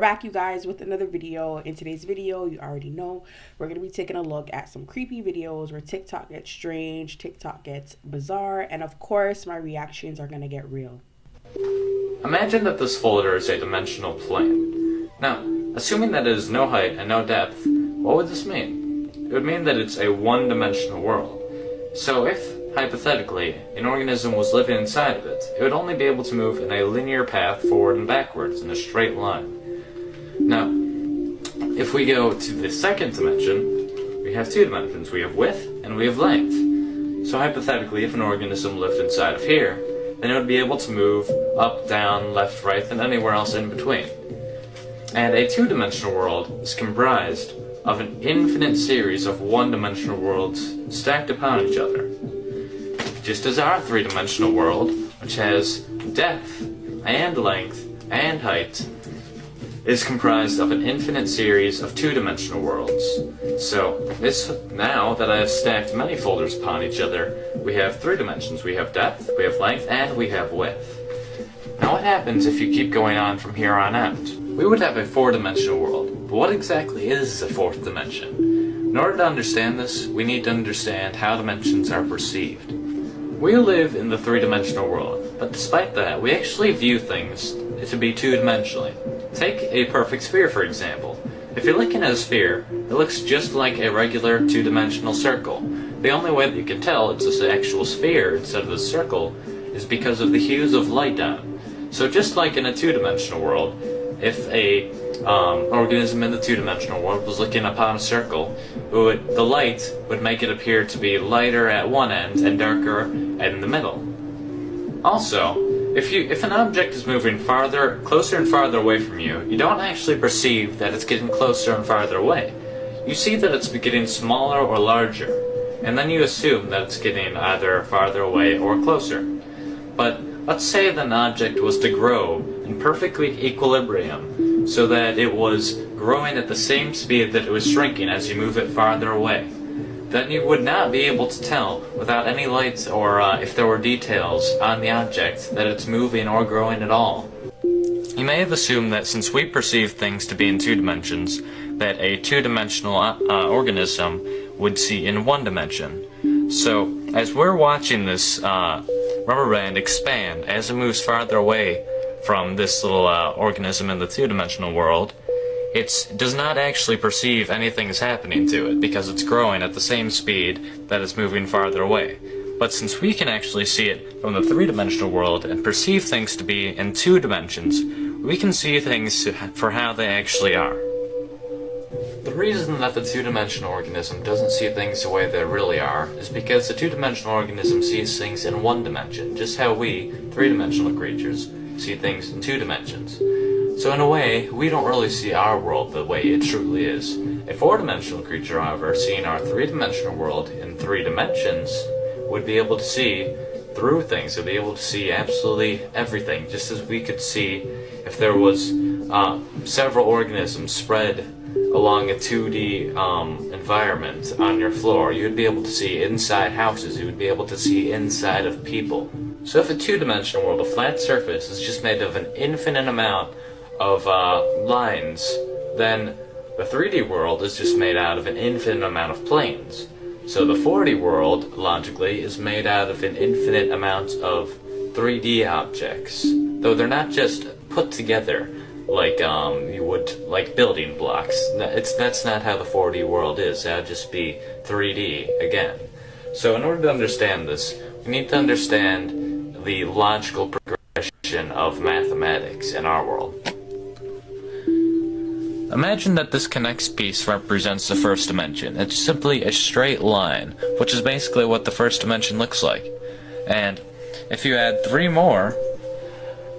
Back, you guys, with another video. In today's video, you already know we're going to be taking a look at some creepy videos where TikTok gets strange, TikTok gets bizarre, and of course my reactions are going to get real. Imagine that this folder is a dimensional plane. Now, assuming that it is no height and no depth, what would this mean? It would mean that it's a one-dimensional world. So if, hypothetically, an organism was living inside of it, it would only be able to move in a linear path forward and backwards in a straight line. Now, if we go to the second dimension, we have two dimensions. We have width and we have length. So hypothetically, if an organism lived inside of here, then it would be able to move up, down, left, right, and anywhere else in between. And a two-dimensional world is comprised of an infinite series of one-dimensional worlds stacked upon each other. Just as our three-dimensional world, which has depth and length and height, is comprised of an infinite series of two-dimensional worlds. So, now that I have stacked many folders upon each other, we have three dimensions. We have depth, we have length, and we have width. Now what happens if you keep going on from here on out? We would have a four-dimensional world, but what exactly is a fourth dimension? In order to understand this, we need to understand how dimensions are perceived. We live in the three-dimensional world, but despite that, we actually view things to be two-dimensionally. Take a perfect sphere, for example. If you're looking at a sphere, it looks just like a regular two-dimensional circle. The only way that you can tell it's an actual sphere instead of a circle is because of the hues of light on it. So just like in a two-dimensional world, if a organism in the two-dimensional world was looking upon a circle, the light would make it appear to be lighter at one end and darker in the middle. Also, if an object is moving closer and farther away from you, you don't actually perceive that it's getting closer and farther away. You see that it's getting smaller or larger, and then you assume that it's getting either farther away or closer. But let's say that an object was to grow in perfect equilibrium, so that it was growing at the same speed that it was shrinking as you move it farther away. Then you would not be able to tell, without any lights or if there were details on the object, that it's moving or growing at all. You may have assumed that since we perceive things to be in two dimensions, that a two-dimensional organism would see in one dimension. So, as we're watching this rubber band expand as it moves farther away from this little organism in the two-dimensional world, it does not actually perceive anything is happening to it because it's growing at the same speed that it's moving farther away. But since we can actually see it from the three-dimensional world and perceive things to be in two dimensions, we can see things for how they actually are. The reason that the two-dimensional organism doesn't see things the way they really are is because the two-dimensional organism sees things in one dimension, just how we, three-dimensional creatures, see things in two dimensions. So in a way, we don't really see our world the way it truly is. A four-dimensional creature, however, seeing our three-dimensional world in three dimensions, would be able to see through things. Would be able to see absolutely everything, just as we could see if there was several organisms spread along a 2D environment on your floor. You would be able to see inside houses. You would be able to see inside of people. So if a two-dimensional world, a flat surface, is just made of an infinite amount of lines, then the 3D world is just made out of an infinite amount of planes. So the 4D world, logically, is made out of an infinite amount of 3D objects. Though they're not just put together like you would like building blocks. That's not how the 4D world is. That would just be 3D again. So in order to understand this, we need to understand the logical progression of mathematics in our world. Imagine that this connects piece represents the first dimension. It's simply a straight line, which is basically what the first dimension looks like. And if you add three more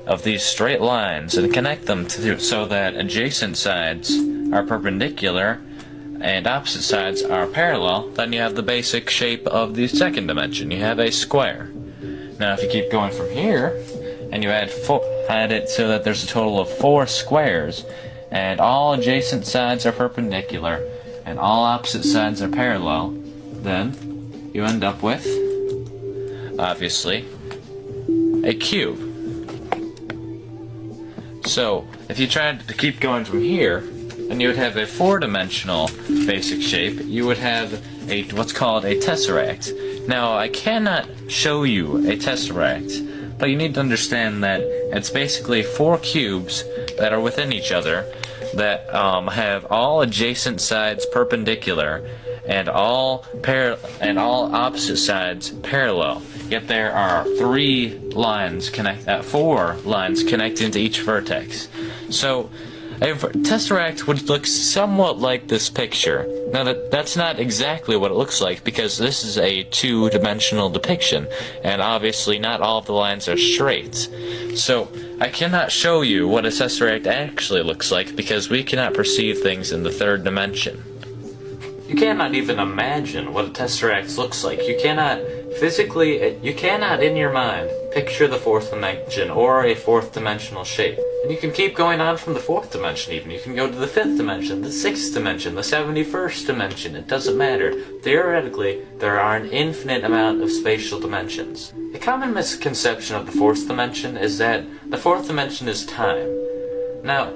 of these straight lines and connect them so that adjacent sides are perpendicular and opposite sides are parallel, then you have the basic shape of the second dimension. You have a square. Now if you keep going from here, and you add it so that there's a total of 4 squares, and all adjacent sides are perpendicular, and all opposite sides are parallel, then you end up with, obviously, a cube. So, if you tried to keep going from here, and you would have a four-dimensional basic shape, you would have what's called a tesseract. Now, I cannot show you a tesseract, but you need to understand that it's basically four cubes that are within each other that have all adjacent sides perpendicular and all opposite sides parallel. Yet there are four lines connecting to each vertex. So a tesseract would look somewhat like this picture. Now that's not exactly what it looks like, because this is a two-dimensional depiction, and obviously not all of the lines are straight. So I cannot show you what a tesseract actually looks like, because we cannot perceive things in the third dimension. You cannot even imagine what a tesseract looks like. You cannot in your mind picture the fourth dimension or a fourth dimensional shape. And you can keep going on from the fourth dimension even. You can go to the fifth dimension, the sixth dimension, the 71st dimension. It doesn't matter. Theoretically, there are an infinite amount of spatial dimensions. A common misconception of the fourth dimension is that the fourth dimension is time. Now,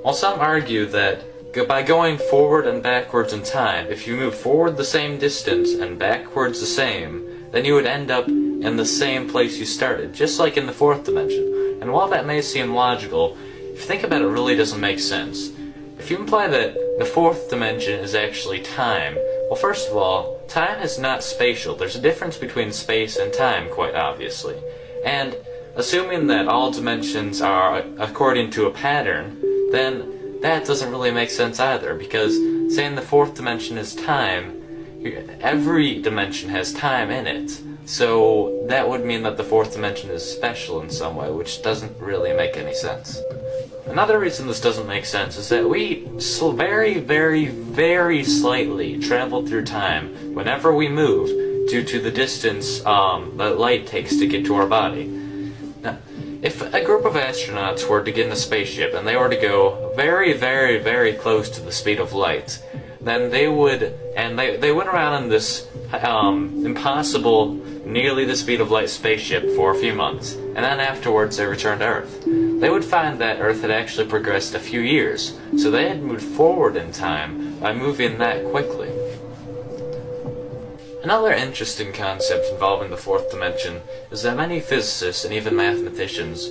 while some argue that by going forward and backwards in time, if you move forward the same distance and backwards the same, then you would end up in the same place you started, just like in the fourth dimension. And while that may seem logical, if you think about it, it really doesn't make sense. If you imply that the fourth dimension is actually time, well, first of all, time is not spatial. There's a difference between space and time, quite obviously. And assuming that all dimensions are according to a pattern, then that doesn't really make sense either, because saying the fourth dimension is time, every dimension has time in it. So that would mean that the fourth dimension is special in some way, which doesn't really make any sense. Another reason this doesn't make sense is that we very, very, very slightly travel through time whenever we move due to the distance that light takes to get to our body. Now, if a group of astronauts were to get in a spaceship and they were to go very, very, very close to the speed of light, then they would, and they went around in this impossible, nearly the speed of light spaceship for a few months, and then afterwards they returned to Earth. They would find that Earth had actually progressed a few years, so they had moved forward in time by moving that quickly. Another interesting concept involving the fourth dimension is that many physicists and even mathematicians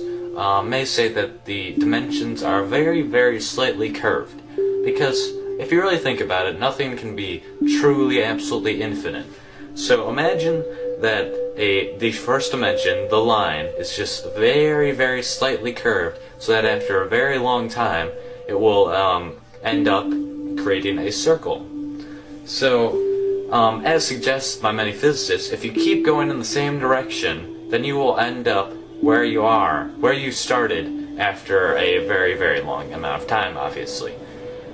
may say that the dimensions are very, very slightly curved, because if you really think about it, nothing can be truly, absolutely infinite. So imagine that the first dimension, the line, is just very, very slightly curved, so that after a very long time, it will end up creating a circle. So, as suggested by many physicists, if you keep going in the same direction, then you will end up where you started after a very, very long amount of time, obviously.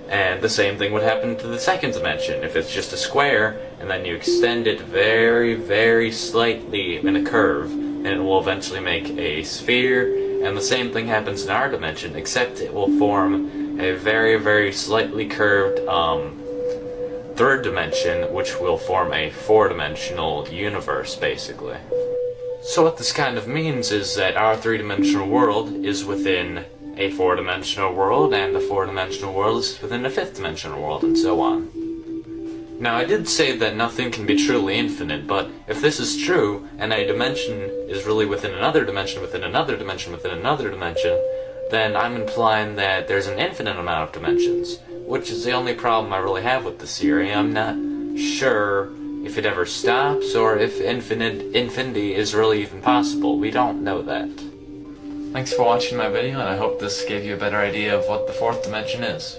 And the same thing would happen to the second dimension. If it's just a square, and then you extend it very, very slightly in a curve, and it will eventually make a sphere. And the same thing happens in our dimension, except it will form a very, very slightly curved third dimension, which will form a four-dimensional universe, basically. So what this kind of means is that our three-dimensional world is within a four-dimensional world, and the four-dimensional world is within a fifth-dimensional world, and so on. Now, I did say that nothing can be truly infinite, but if this is true, and a dimension is really within another dimension, within another dimension, within another dimension, then I'm implying that there's an infinite amount of dimensions, which is the only problem I really have with this theory. I'm not sure if it ever stops, or if infinity is really even possible. We don't know that. Thanks for watching my video, and I hope this gave you a better idea of what the fourth dimension is.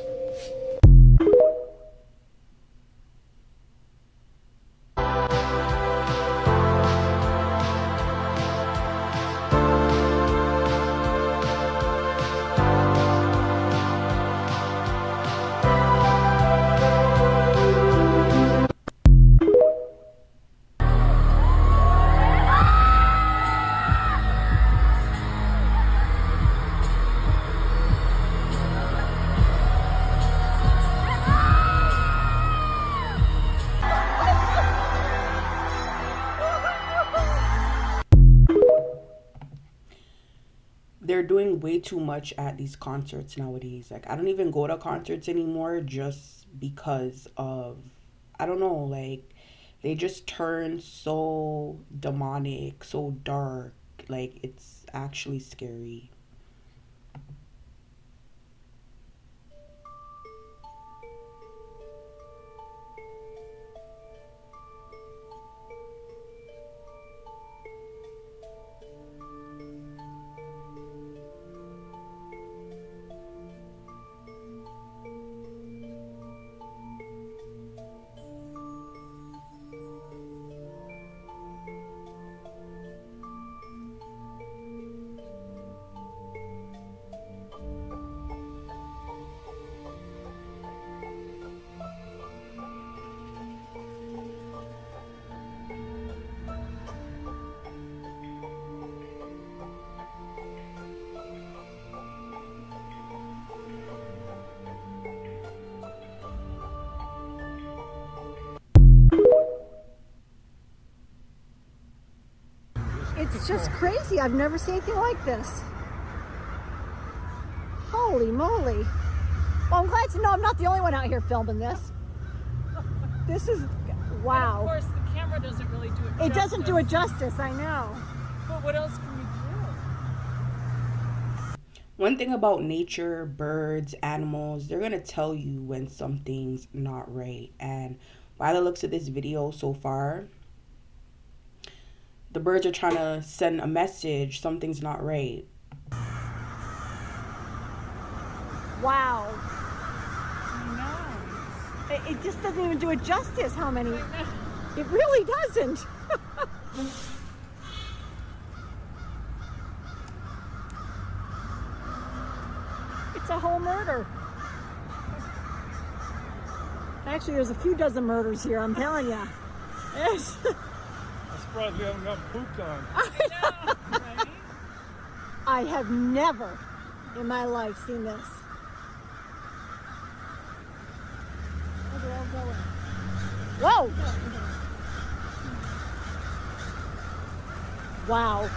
doing way too much at these concerts nowadays. Like, I don't even go to concerts anymore just because of, I don't know, like, they just turn so demonic, so dark. Like, it's actually scary. It's just crazy. I've never seen anything like this. Holy moly. Well, I'm glad to know I'm not the only one out here filming this. This is, wow. And of course, the camera doesn't really do it justice. It doesn't do it justice, I know. But what else can we do? One thing about nature, birds, animals, they're going to tell you when something's not right. And by the looks of this video so far, the birds are trying to send a message, something's not right. Wow. I know. It just doesn't even do it justice how many. It really doesn't. It's a whole murder. Actually, there's a few dozen murders here, I'm telling you. Yes. I'm surprised we haven't gotten pooped on. I know, right? I have never in my life seen this. Where are they all going? Whoa! Wow.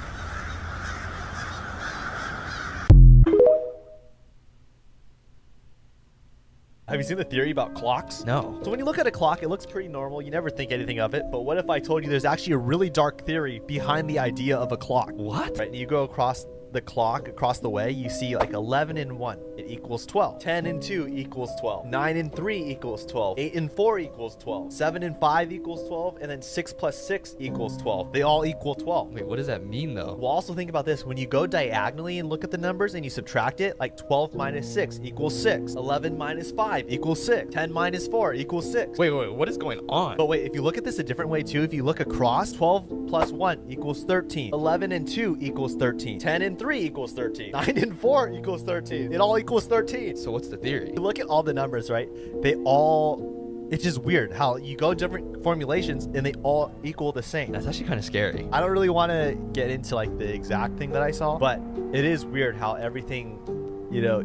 Have you seen the theory about clocks? No. So when you look at a clock, it looks pretty normal. You never think anything of it. But what if I told you there's actually a really dark theory behind the idea of a clock? What? Right, you go across the clock, across the way, you see like 11 and 1, it equals 12. 10 and 2 equals 12. 9 and 3 equals 12. 8 and 4 equals 12. 7 and 5 equals 12. And then 6 plus 6 equals 12. They all equal 12. Wait, what does that mean though? Well, also think about this. When you go diagonally and look at the numbers and you subtract it, like 12 minus 6 equals 6. 11 minus 5 equals 6. 10 minus 4 equals 6. Wait, what is going on? But wait, if you look at this a different way too, if you look across, 12 plus 1 equals 13. 11 and 2 equals 13. 10 and 3 equals 13. 9 and 4 equals 13. It all equals 13. So what's the theory? You look at all the numbers, right? It's just weird how you go different formulations and they all equal the same. That's actually kind of scary. I don't really want to get into like the exact thing that I saw, but it is weird how everything,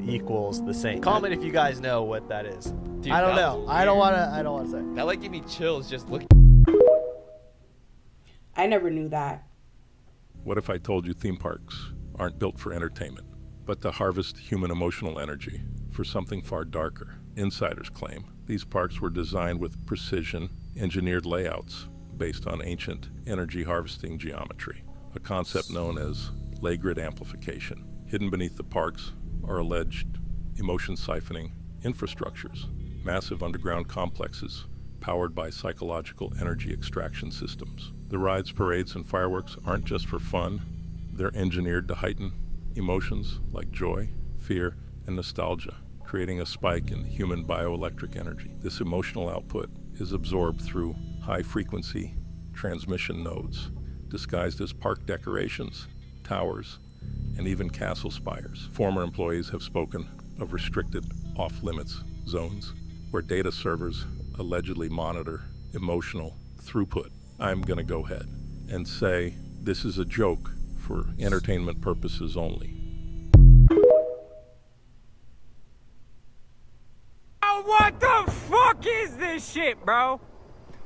equals the same. Comment if you guys know what that is. Dude, I don't that know. was I don't weird. want to say. That like gave me chills just looking. I never knew that. What if I told you theme parks aren't built for entertainment, but to harvest human emotional energy for something far darker? Insiders claim these parks were designed with precision, engineered layouts based on ancient energy harvesting geometry, a concept known as ley grid amplification. Hidden beneath the parks are alleged emotion siphoning infrastructures, massive underground complexes powered by psychological energy extraction systems. The rides, parades, and fireworks aren't just for fun. They're engineered to heighten emotions like joy, fear, and nostalgia, creating a spike in human bioelectric energy. This emotional output is absorbed through high-frequency transmission nodes, disguised as park decorations, towers, and even castle spires. Former employees have spoken of restricted off-limits zones where data servers allegedly monitor emotional throughput. I'm going to go ahead and say this is a joke for entertainment purposes only. What the fuck is this shit, bro?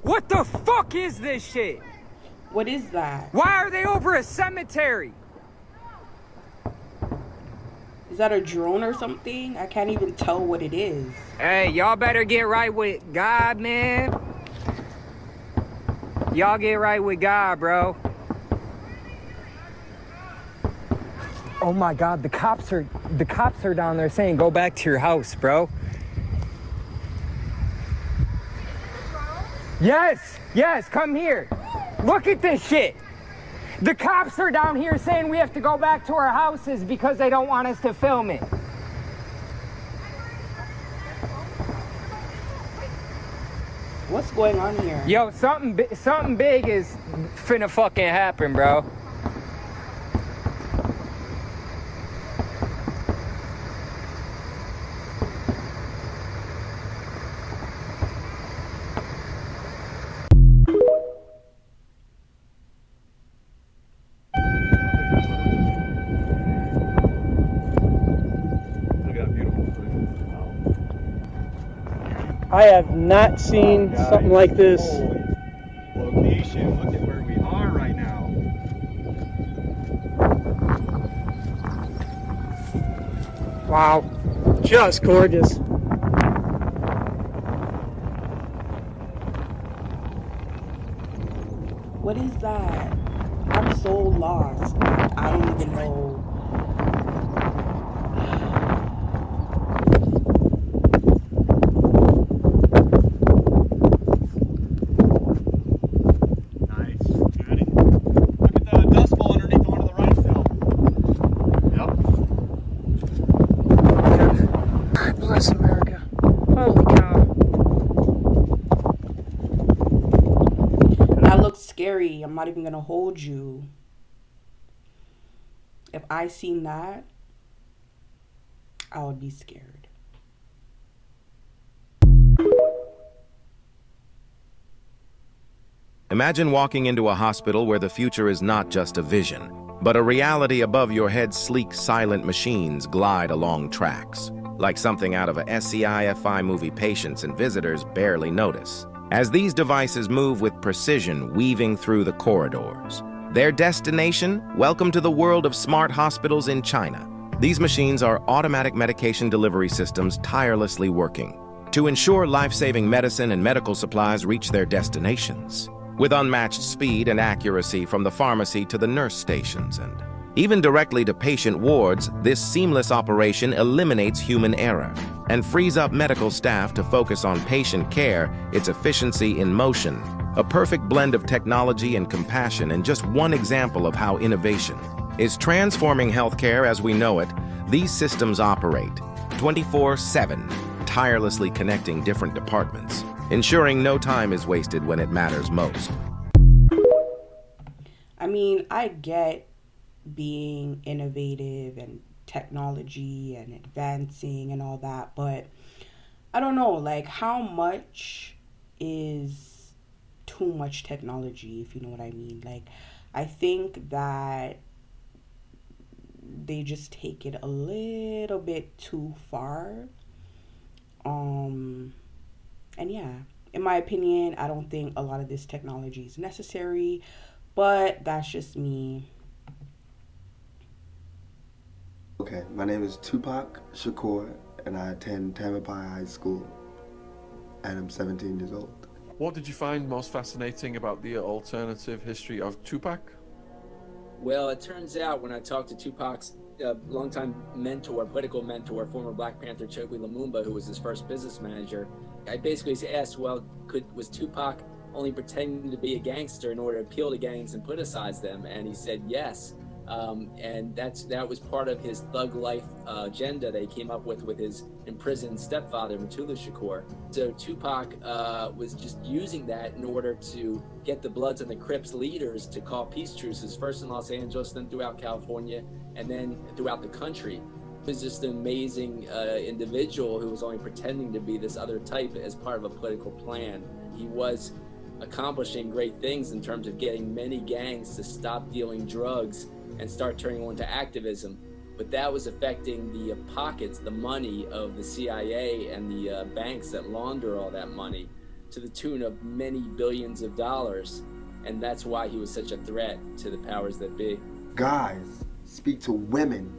What the fuck is this shit? What is that? Why are they over a cemetery? that a drone or something? I can't even tell what it is. Hey, y'all better get right with God, man. Y'all get right with God, bro. Oh my God, the cops are down there saying go back to your house, bro. Yes, come here. Look at this shit. The cops are down here saying we have to go back to our houses because they don't want us to film it. What's going on here? Yo, something big is finna fucking happen, bro. I have not seen something like this. Location, look at where we are right now. Wow, just gorgeous. What is that? I'm so lost. I don't even know. Nice. Good. Look at the dust bowl underneath the one to the right still. Yep. Bless America. Holy cow. That looks scary. I'm not even gonna hold you. If I seen that, I would be scared. Imagine walking into a hospital where the future is not just a vision, but a reality. Above your head, sleek, silent machines glide along tracks. Like something out of a SCI-FI movie, patients and visitors barely notice, as these devices move with precision, weaving through the corridors. Their destination? Welcome to the world of smart hospitals in China. These machines are automatic medication delivery systems tirelessly working to ensure life-saving medicine and medical supplies reach their destinations with unmatched speed and accuracy, from the pharmacy to the nurse stations and even directly to patient wards. This seamless operation eliminates human error and frees up medical staff to focus on patient care, its efficiency in motion. A perfect blend of technology and compassion, and just one example of how innovation is transforming healthcare as we know it. These systems operate 24/7, tirelessly connecting different departments, ensuring no time is wasted when it matters most. I mean, I get being innovative and technology and advancing and all that, but I don't know, like, how much is too much technology, if you know what I mean? Like, I think that they just take it a little bit too far. And yeah, in my opinion, I don't think a lot of this technology is necessary, but that's just me. Okay, my name is Tupac Shakur, and I attend Tamalpais High School, and I'm 17 years old. What did you find most fascinating about the alternative history of Tupac? Well, it turns out when I talked to Tupac's longtime mentor, political mentor, former Black Panther Chokwe Lumumba, who was his first business manager, I basically asked, well, was Tupac only pretending to be a gangster in order to appeal to gangs and politicize them? And he said yes. And that was part of his thug life agenda that he came up with his imprisoned stepfather, Mutulu Shakur. So Tupac was just using that in order to get the Bloods and the Crips leaders to call peace truces, first in Los Angeles, then throughout California, and then throughout the country. He was just an amazing individual who was only pretending to be this other type as part of a political plan. He was accomplishing great things in terms of getting many gangs to stop dealing drugs and start turning on to activism. But that was affecting the pockets, the money of the CIA and the banks that launder all that money to the tune of many billions of dollars. And that's why he was such a threat to the powers that be. Guys speak to women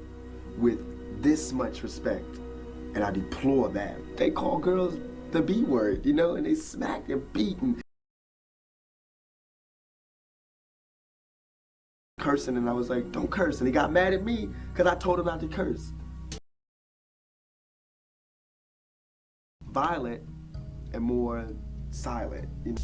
with this much respect, and I deplore that. They call girls the B word, you know, and they smack and beat and cursing, and I was like, don't curse, and he got mad at me because I told him not to curse. Violent and more silent. You know?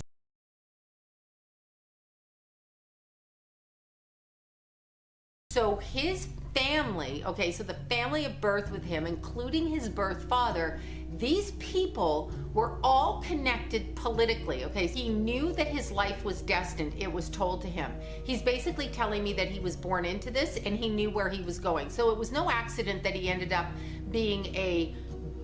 So his family, okay, so the family of birth with him, including his birth father, these people were all connected politically, okay? He knew that his life was destined. It was told to him. He's basically telling me that he was born into this and he knew where he was going. So it was no accident that he ended up being a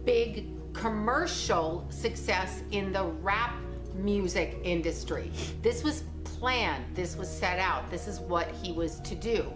big commercial success in the rap music industry. This was planned, this was set out, this is what he was to do.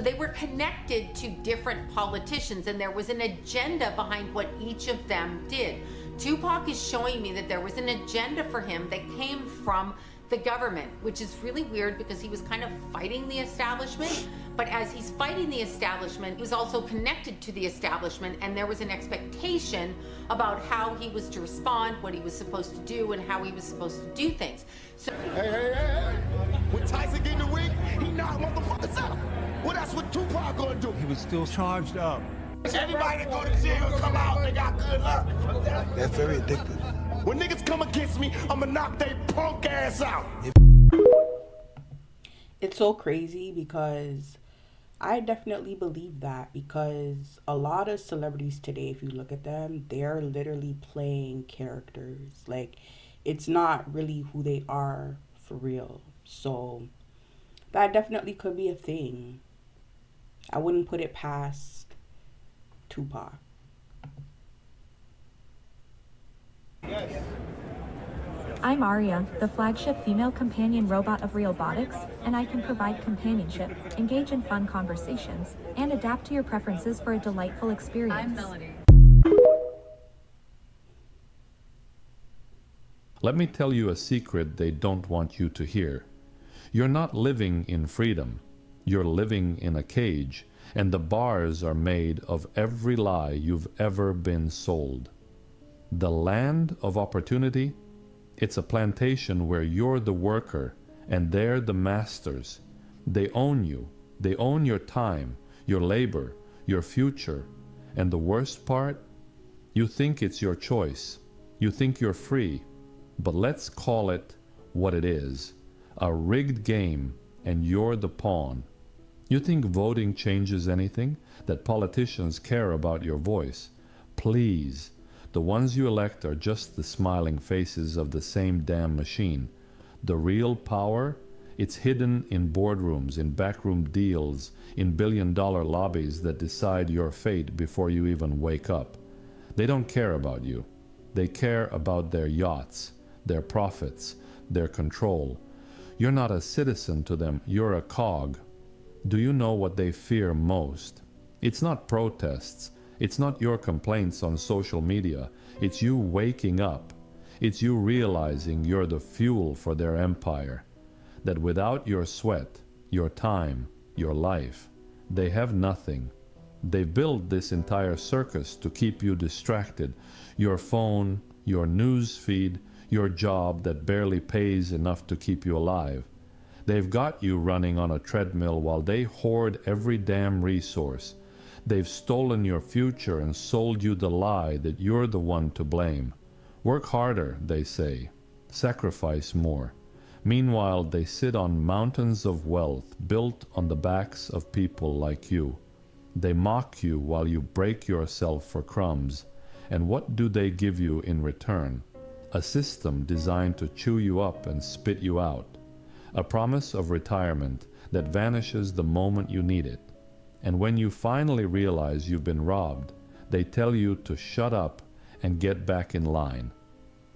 They were connected to different politicians and there was an agenda behind what each of them did. Tupac is showing me that there was an agenda for him that came from the government, which is really weird because he was kind of fighting the establishment, but as he's fighting the establishment, he was also connected to the establishment, and there was an expectation about how he was to respond, what he was supposed to do, and how he was supposed to do things. So Hey. When Tyson get in the ring, he knocked motherfuckers out. Well, that's what Tupac gonna do. He was still charged up. Everybody that go to jail come out, they got good luck. That's very addictive. When niggas come against me, I'ma knock they punk ass out. It's so crazy because I definitely believe that, because a lot of celebrities today, if you look at them, they're literally playing characters. Like, it's not really who they are for real. So that definitely could be a thing. I wouldn't put it past Tupac. I'm Aria, the flagship female companion robot of Realbotics, and I can provide companionship, engage in fun conversations, and adapt to your preferences for a delightful experience. I'm Melody. Let me tell you a secret they don't want you to hear. You're not living in freedom. You're living in a cage, and the bars are made of every lie you've ever been sold. The land of opportunity, it's a plantation where you're the worker and they're the masters. They own you. They own your time, your labor, your future. And the worst part? You think it's your choice. You think you're free. But let's call it what it is. A rigged game, and you're the pawn. You think voting changes anything? That politicians care about your voice? Please. The ones you elect are just the smiling faces of the same damn machine. The real power? It's hidden in boardrooms, in backroom deals, in billion-dollar lobbies that decide your fate before you even wake up. They don't care about you. They care about their yachts, their profits, their control. You're not a citizen to them, you're a cog. Do you know what they fear most? It's not protests. It's not your complaints on social media. It's you waking up. It's you realizing you're the fuel for their empire. That without your sweat, your time, your life, they have nothing. They built this entire circus to keep you distracted. Your phone, your news feed, your job that barely pays enough to keep you alive. They've got you running on a treadmill while they hoard every damn resource. They've stolen your future and sold you the lie that you're the one to blame. Work harder, they say. Sacrifice more. Meanwhile, they sit on mountains of wealth built on the backs of people like you. They mock you while you break yourself for crumbs. And what do they give you in return? A system designed to chew you up and spit you out. A promise of retirement that vanishes the moment you need it. And when you finally realize you've been robbed, they tell you to shut up and get back in line.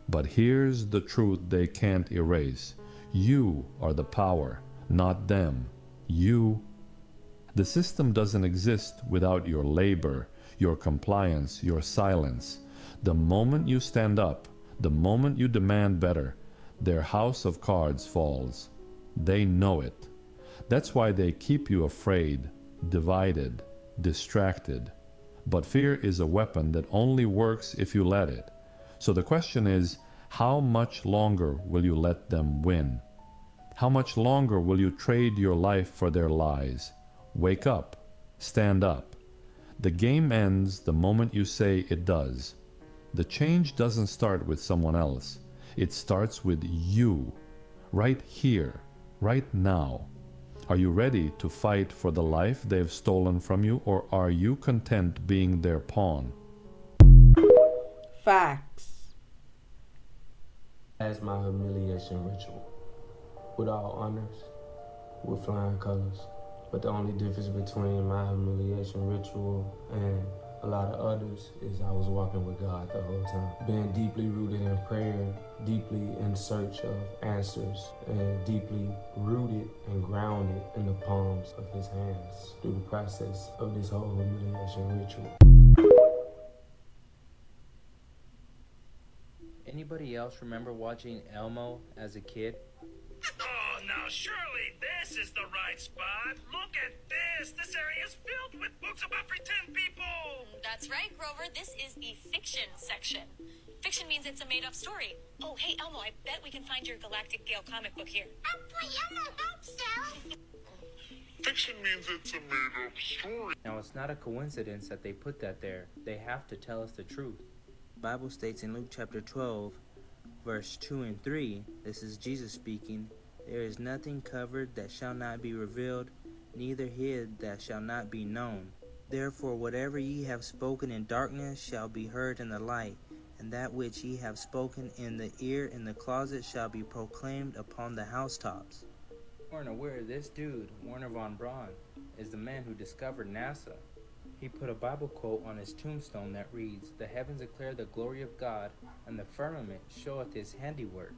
But here's the truth they can't erase. You are the power, not them. You. The system doesn't exist without your labor, your compliance, your silence. The moment you stand up, the moment you demand better, their house of cards falls. They know it. That's why they keep you afraid, divided, distracted. But fear is a weapon that only works if you let it. So the question is, how much longer will you let them win? How much longer will you trade your life for their lies? Wake up. Stand up. The game ends the moment you say it does. The change doesn't start with someone else. It starts with you. Right here. Right now. Are you ready to fight for the life they've stolen from you, or are you content being their pawn? Facts. As my humiliation ritual, with all honors, with flying colors. But the only difference between my humiliation ritual and a lot of others is I was walking with God the whole time. Being deeply rooted in prayer, deeply in search of answers, and deeply rooted and grounded in the palms of his hands through the process of this whole humiliation ritual. Anybody else remember watching Elmo as a kid? Oh, now surely this is the right spot. Look at this. This area is filled with books about pretend people. That's right, Grover. This is the fiction section. Fiction means it's a made-up story. Oh, hey, Elmo, I bet we can find your Galactic Gale comic book here. Oh, boy, Elmo, hope so. Fiction means it's a made-up story. Now, it's not a coincidence that they put that there. They have to tell us the truth. The Bible states in Luke chapter 12, verse 2 and 3, this is Jesus speaking, there is nothing covered that shall not be revealed, neither hid that shall not be known. Therefore whatever ye have spoken in darkness shall be heard in the light, and that which ye have spoken in the ear in the closet shall be proclaimed upon the housetops. Weren't aware this dude, Werner von Braun, is the man who discovered NASA. He put a Bible quote on his tombstone that reads, "The heavens declare the glory of God, and the firmament showeth his handiwork."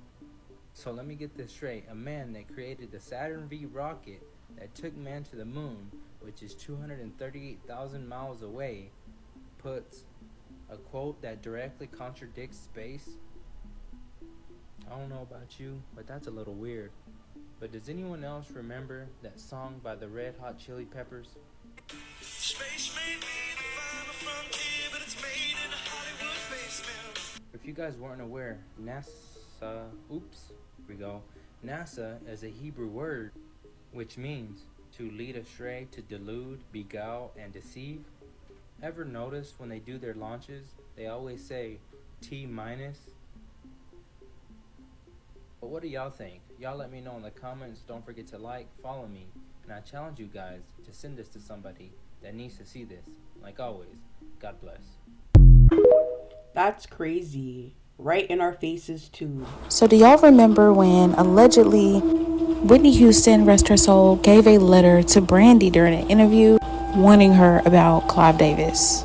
So let me get this straight. A man that created the Saturn V rocket that took man to the moon, which is 238,000 miles away, puts a quote that directly contradicts space? I don't know about you, but that's a little weird. But does anyone else remember that song by the Red Hot Chili Peppers? Space may be the final frontier, but it's made in a Hollywood basement. If you guys weren't aware, NASA, NASA is a Hebrew word which means to lead astray, to delude, beguile, and deceive. Ever notice when they do their launches, they always say T minus? But what do y'all think? Y'all let me know in the comments. Don't forget to like, follow me, and I challenge you guys to send this to somebody that needs to see this. Like always, God bless. That's crazy. Right in our faces too. So do y'all remember when allegedly Whitney Houston, rest her soul, gave a letter to Brandy during an interview warning her about Clive Davis?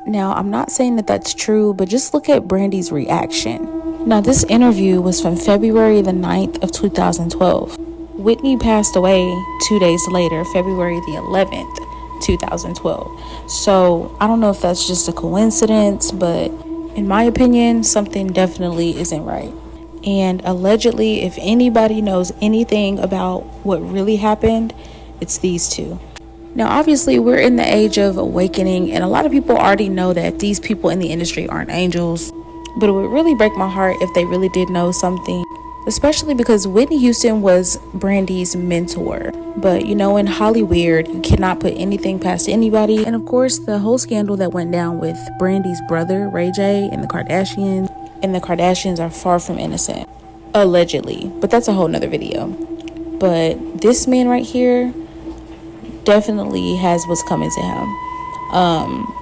Now, I'm not saying that that's true, but just look at Brandy's reaction. Now, this interview was from February the 9th of 2012. Whitney passed away 2 days later, February the 11th, 2012. So I don't know if that's just a coincidence, but in my opinion, something definitely isn't right. And allegedly, if anybody knows anything about what really happened, it's these two. Now, obviously, we're in the age of awakening, and a lot of people already know that these people in the industry aren't angels. But it would really break my heart if they really did know something, especially because Whitney Houston was Brandy's mentor. But you know, in Hollywood, you cannot put anything past anybody. And of course, the whole scandal that went down with Brandy's brother, Ray J, and the Kardashians are far from innocent. Allegedly. But that's a whole nother video. But this man right here definitely has what's coming to him.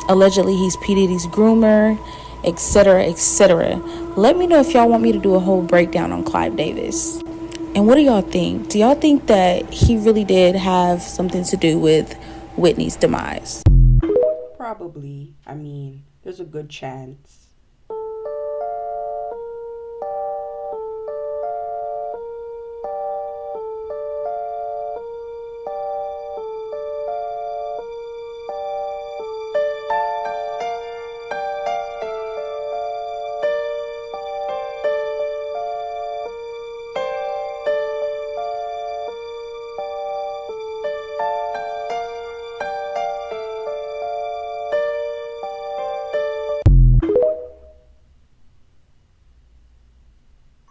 Allegedly, he's P. Diddy's groomer, etc., etc. Let me know if y'all want me to do a whole breakdown on Clive Davis. And what do y'all think? Do y'all think that he really did have something to do with Whitney's demise? Probably. I mean, there's a good chance.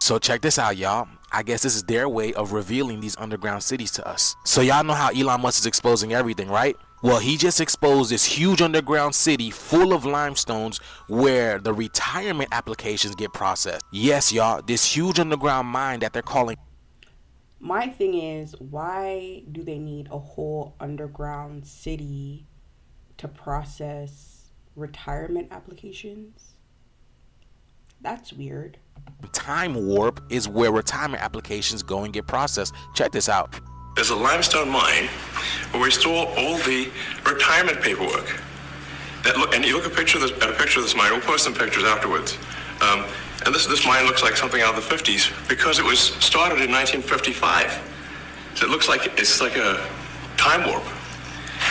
So check this out, y'all. I guess this is their way of revealing these underground cities to us. So y'all know how Elon Musk is exposing everything, right? Well, he just exposed this huge underground city full of limestones where the retirement applications get processed. Yes, y'all, this huge underground mine that they're calling. My thing is, why do they need a whole underground city to process retirement applications? That's weird. Time warp is where retirement applications go and get processed. Check this out. There's a limestone mine where we store all the retirement paperwork. And you look at a picture of this mine. We'll post some pictures afterwards. And this mine looks like something out of the 50s because it was started in 1955. So it looks like it's like a time warp.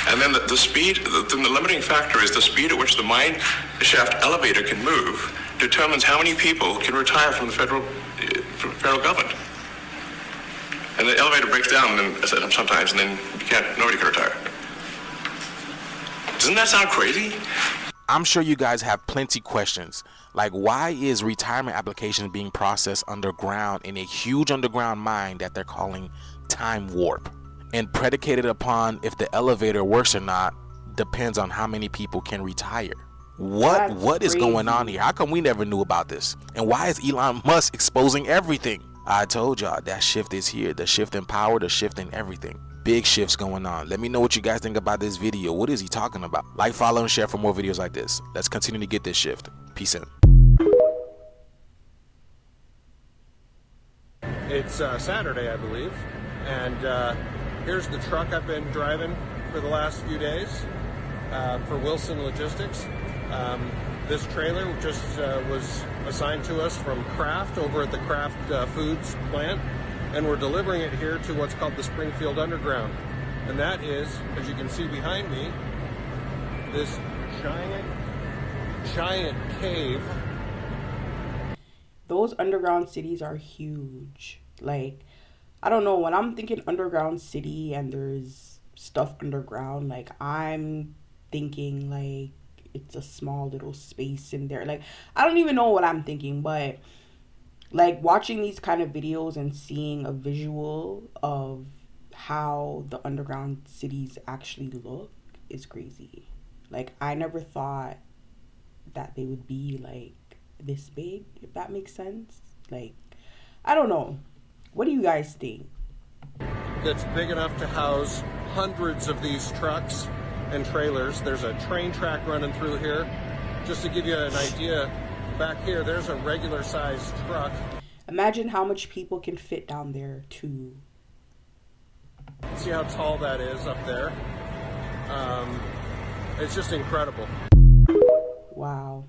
And then the speed, the limiting factor is the speed at which the mine shaft elevator can move determines how many people can retire from the federal government. And the elevator breaks down sometimes, and then nobody can retire. Doesn't that sound crazy? I'm sure you guys have plenty questions. Like, why is retirement applications being processed underground in a huge underground mine that they're calling time warp? And predicated upon if the elevator works or not depends on how many people can retire. What is going on here? How come we never knew about this? And why is Elon Musk exposing everything? I told y'all that shift is here. The shift in power, the shift in everything. Big shifts going on. Let me know what you guys think about this video. What is he talking about? Like, follow, and share for more videos like this. Let's continue to get this shift. Peace in. It's Saturday, I believe, and here's the truck I've been driving for the last few days for Wilson Logistics. This trailer just was assigned to us from Kraft over at the Kraft Foods plant, and we're delivering it here to what's called the Springfield Underground. And that is, as you can see behind me, this giant cave. Those underground cities are huge. Like, I don't know, when I'm thinking underground city and there's stuff underground, like, I'm thinking like it's a small little space in there. Like, I don't even know what I'm thinking, but like watching these kind of videos and seeing a visual of how the underground cities actually look is crazy. Like, I never thought that they would be like this big, if that makes sense. Like, I don't know. What do you guys think? That's big enough to house hundreds of these trucks and trailers. There's a train track running through here. Just to give you an idea, back here, there's a regular sized truck. Imagine how much people can fit down there too. See how tall that is up there? It's just incredible. Wow.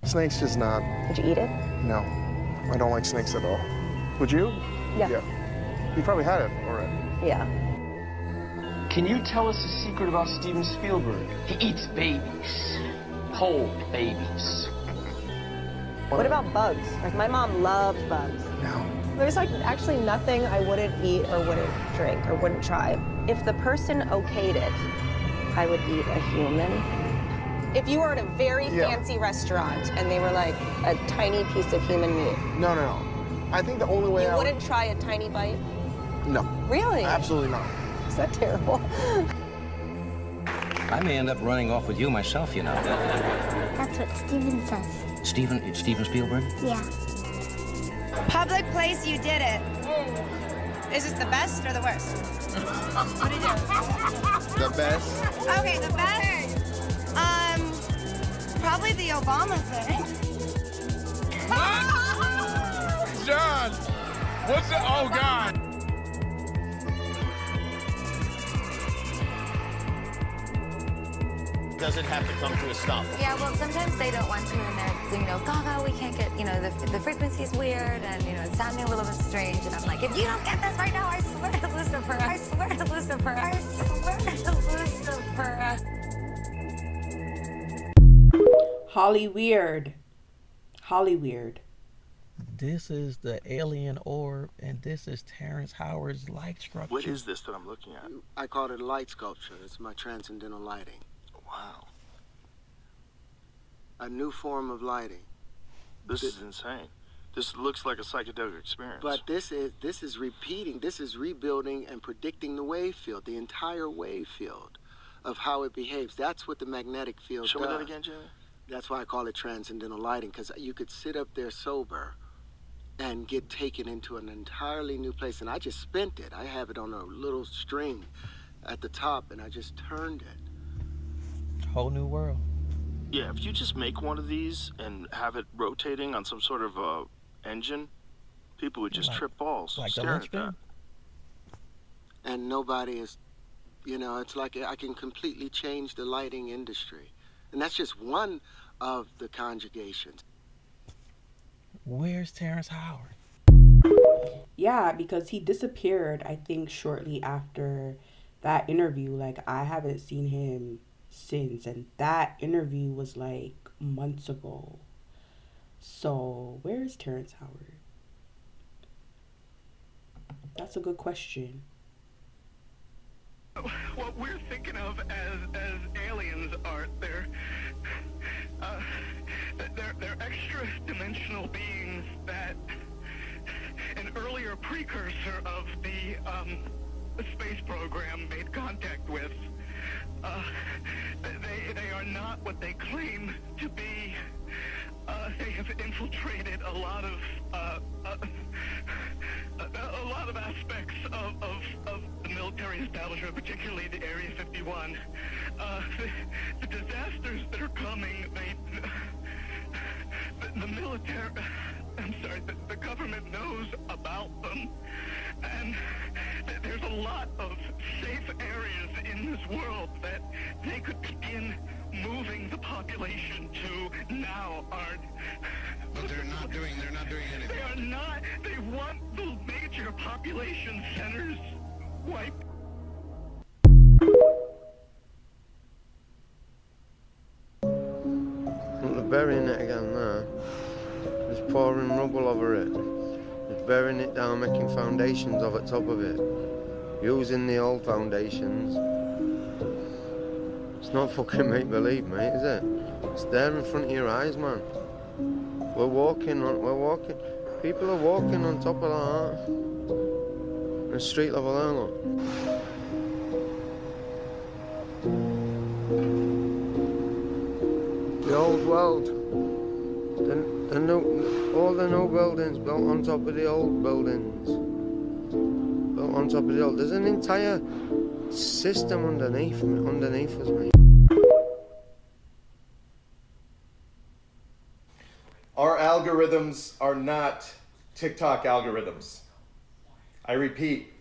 Snakes just not. Would you eat it? No, I don't like snakes at all. Would you? Yeah. You probably had it already. Yeah. Can you tell us a secret about Steven Spielberg? He eats babies. Whole babies. What about bugs? Like, my mom loves bugs. No. There's like actually nothing I wouldn't eat or wouldn't drink or wouldn't try. If the person okayed it, I would eat a human. If you were at a very fancy restaurant and they were like a tiny piece of human meat. No. I think the only way you wouldn't try a tiny bite? No. Really? Absolutely not. Is that terrible? I may end up running off with you myself, you know. That's what Steven says. It's Steven Spielberg? Yeah. Public place, you did it. Is this the best or the worst? What do you do? The best. Okay, the best? Probably the Obama thing. John! What's it? Oh, God. Does it have to come to a stop? Yeah, well, sometimes they don't want to, and they're, Gaga, we can't get, the frequency's weird, and, it's sounding a little bit strange, and I'm like, if you don't get this right now, I swear to Lucifer, I swear to Lucifer, I swear to Lucifer. Holly Weird. This is the alien orb, and this is Terrence Howard's light structure. What is this that I'm looking at? I call it a light sculpture. It's my transcendental lighting. Wow. A new form of lighting. This is insane. This looks like a psychedelic experience. But this is repeating, this is rebuilding and predicting the wave field, the entire wave field of how it behaves. That's what the magnetic field Show does. me that again, Jimmy. That's why I call it transcendental lighting, because you could sit up there sober and get taken into an entirely new place. And I just spent it. I have it on a little string at the top, and I just turned it. Whole new world. Yeah, if you just make one of these and have it rotating on some sort of engine, people would just trip balls staring at that. And nobody is, it's like I can completely change the lighting industry. And that's just one of the conjugations. Where's Terrence Howard? Yeah, because he disappeared, I think, shortly after that interview. Like, I haven't seen him since, and that interview was like months ago. So where is Terrence Howard? That's a good question. What we're thinking of as aliens are they're extra dimensional beings that an earlier precursor of the space program made contact with. They are not what they claim to be. They have infiltrated a lot of aspects of the military establishment, particularly the Area 51. The disasters that are coming, the military, the government knows about them, and there's a lot of safe areas in this world that they could begin moving the population to now aren't. But they're not doing anything. They are not. They want the major population centers wiped. They're burying it again now. Just pouring rubble over it. Just burying it down, making foundations of it, top of it. Using the old foundations. It's not fucking make-believe, mate, is it? It's there in front of your eyes, man. We're walking. People are walking on top of that. The street level there, look. The old world. All the new buildings built on top of the old buildings. Built on top of the old. There's an entire system underneath us, mate. Our algorithms are not TikTok algorithms. I repeat,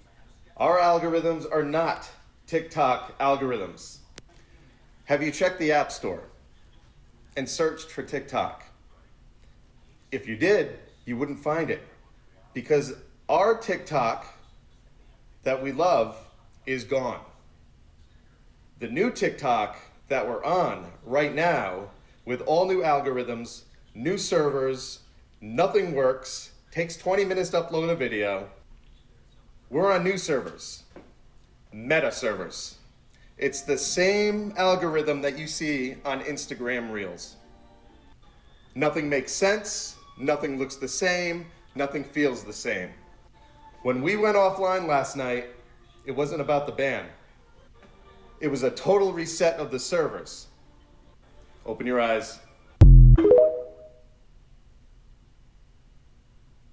our algorithms are not TikTok algorithms. Have you checked the App Store and searched for TikTok? If you did, you wouldn't find it, because our TikTok that we love is gone. The new TikTok that we're on right now, with all new algorithms, new servers, nothing works, takes 20 minutes to upload a video. We're on new servers, meta servers. It's the same algorithm that you see on Instagram Reels. Nothing makes sense, nothing looks the same, nothing feels the same. When we went offline last night, it wasn't about the ban. It was a total reset of the servers. Open your eyes.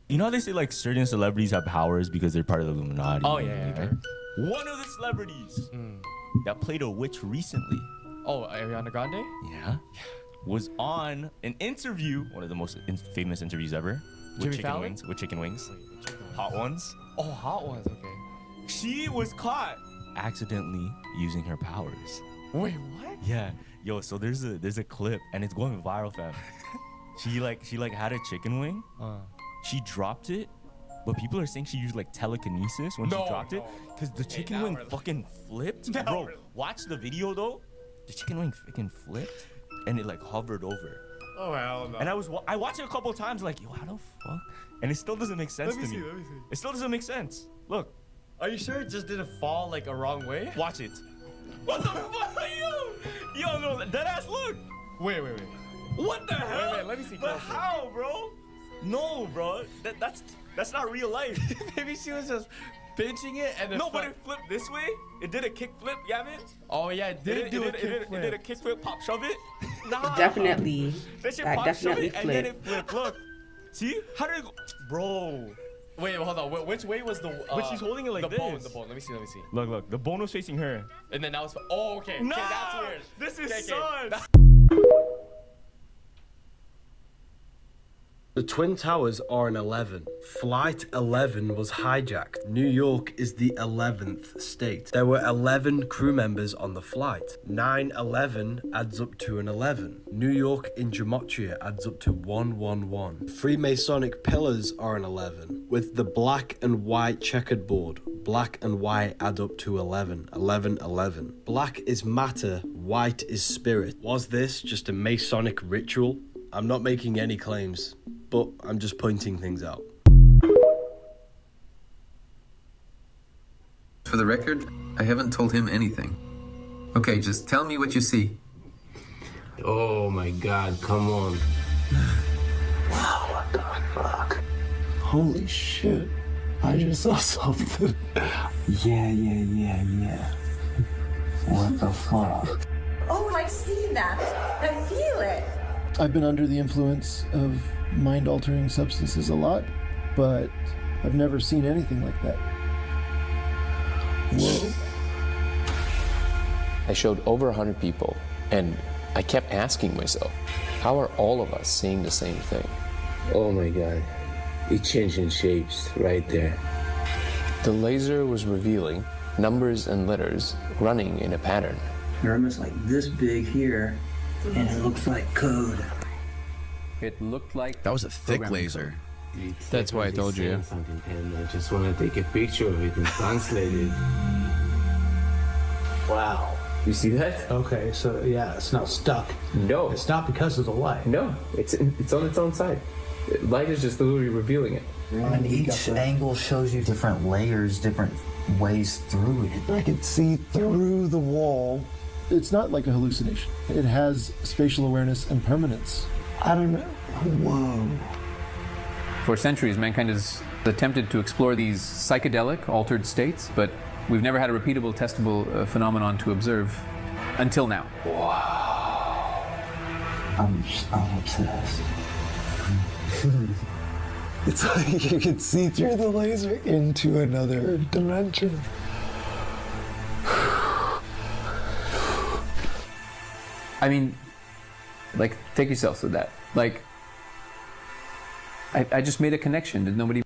You know how they say like certain celebrities have powers because they're part of the Illuminati? Oh, yeah. One of the celebrities that played a witch recently. Oh, Ariana Grande? Yeah. Was on an interview, one of the most famous interviews ever. Jimmy Fallon? With chicken wings. Hot ones. Oh, Hot Ones, okay. She was caught accidentally using her powers. Wait, what? Yeah. Yo, so there's a clip and it's going viral, fam. She had a chicken wing. She dropped it, but people are saying she used like telekinesis when she dropped it, because the chicken wing fucking flipped. Bro, watch the video though. The chicken wing freaking flipped, and it like hovered over. Oh hell no. And I watched it a couple of times, like, yo, how the fuck? And it still doesn't make sense to me. Let me see. It still doesn't make sense. Look. Are you sure it just didn't fall like a wrong way? Watch it. What the fuck are you? Yo, no, deadass, look. Wait. What the hell? Wait, let me see But closer. how, bro? No, bro. That's not real life. Maybe she was just pinching it and then No, but it flipped this way. It did a kick flip, Gavin. Oh yeah, it did do a kick It flip. did a kick flip, pop shove it. Nah. Definitely. That shit That pop definitely shove it, and then it flipped. Look. See? How did it go? Bro. Wait, hold on. Which way was the? But she's holding it like the this. bone. The bone. Let me see. Let me see. Look. The bone was facing her. And then that was. Oh, okay. Nah, Okay, that's weird. this is Okay. sus. The Twin Towers are an 11. Flight 11 was hijacked. New York is the 11th state. There were 11 crew members on the flight. 9/11 adds up to an 11. New York in gematria adds up to 111. Freemasonic pillars are an 11. With the black and white checkered board, black and white add up to 11. 11, 11. Black is matter, white is spirit. Was this just a Masonic ritual? I'm not making any claims, but I'm just pointing things out. For the record, I haven't told him anything. Okay, just tell me what you see. Oh my god, come on. Wow, what the fuck? Holy shit. I just saw something. Yeah. What the fuck? Oh, I've seen that. I feel it. I've been under the influence of mind-altering substances a lot, but I've never seen anything like that. Whoa. I showed over 100 people, and I kept asking myself, how are all of us seeing the same thing? Oh my god. It's changing shapes right there. The laser was revealing numbers and letters running in a pattern. They're almost like this big here, and it looks like code. It looked like that was a thick laser. That's why I told you. Something, and I just want to take a picture of it and translate it. Wow. You see that? Okay, so yeah, it's not stuck. No. It's not because of the light. No, it's on its own side. Light is just literally revealing it. And each angle shows you different layers, different ways through it. I can see through the wall. It's not like a hallucination. It has spatial awareness and permanence. I don't know. Whoa. For centuries, mankind has attempted to explore these psychedelic, altered states, but we've never had a repeatable, testable phenomenon to observe until now. Wow. I'm obsessed. It's like you can see through the laser into another dimension. I mean, like, take yourself to that. Like, I just made a connection. Did nobody...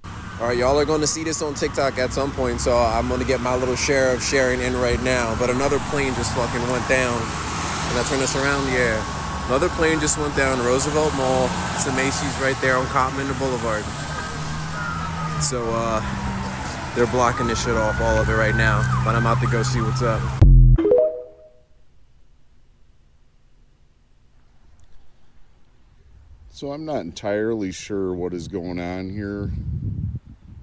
All right, y'all are going to see this on TikTok at some point, so I'm going to get my little share of sharing in right now. But another plane just fucking went down. And I turn this around, yeah. Another plane just went down Roosevelt Mall. It's the Macy's right there on Continental Boulevard. So, they're blocking this shit off, all of it right now. But I'm out to go see what's up. So I'm not entirely sure what is going on here.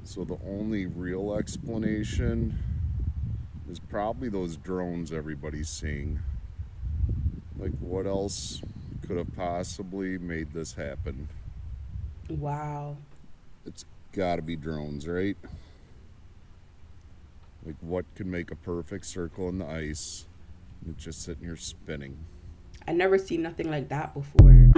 So the only real explanation is probably those drones everybody's seeing. Like, what else could have possibly made this happen? Wow. It's gotta be drones, right? Like, what could make a perfect circle in the ice? It's just sitting here spinning. I never seen nothing like that before.